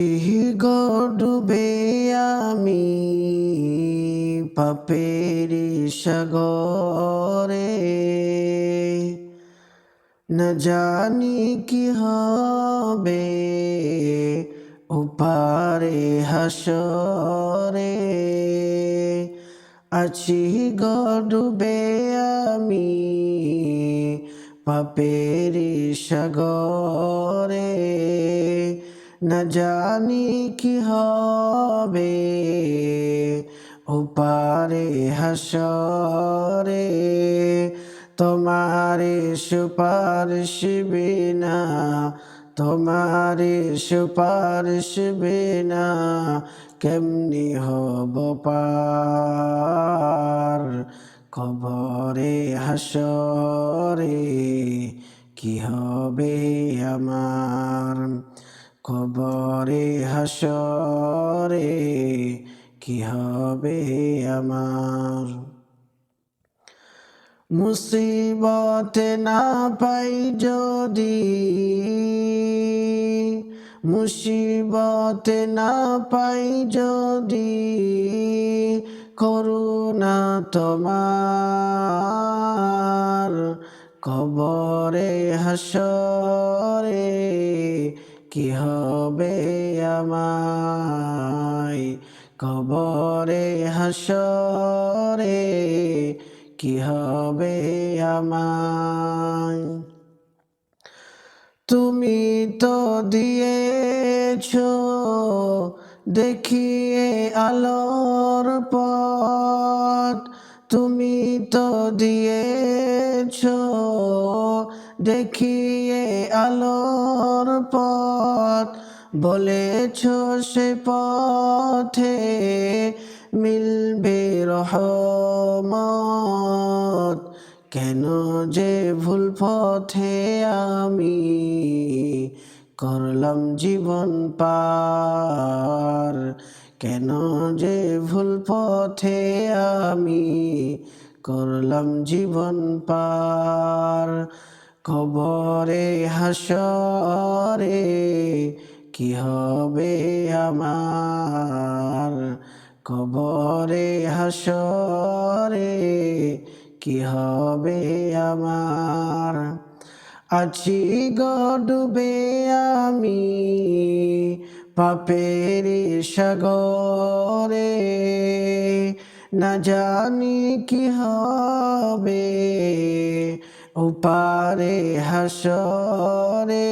ডুবে আমি পাপের সাগরে, না জানি কি হবে ওপারে হাসরে। আছি ডুবে আমি পাপের সাগরে, না জানি কি হবে ওপারে হাসরে। তোমারে সুপারিশ বিনা, তোমারে সুপারিশ বিনা কেমনি হব পার। কবরে হাসরে কি হবে আমার, কবরে হাসরে কি হবে আমার। মুসিবতে না পাই যদি, মুসিবতে না পাই যদি করুণা তোমার। কবরে হাসরে কি হবে আমায়, কবরে হাসরে কি হবে আমায়। তুমি তো দিয়েছো দেখিয়ে আলোর পথ, তুমি তো দিয়েছো দেখিয়ে আলোর পথ। বলেছো সে পথে মিলবে রহমত। কেন যে ভুল পথে আমি করলাম জীবন পার, কেন যে ভুল পথে আমি করলাম জীবন পার। কবরে হাসরে কি হবে আমার, কবরে হাসরে কি হবে আমার। আছি ডুবে আমি পাপের সাগরে, না জানি কি হবে ওপারে হাসরে।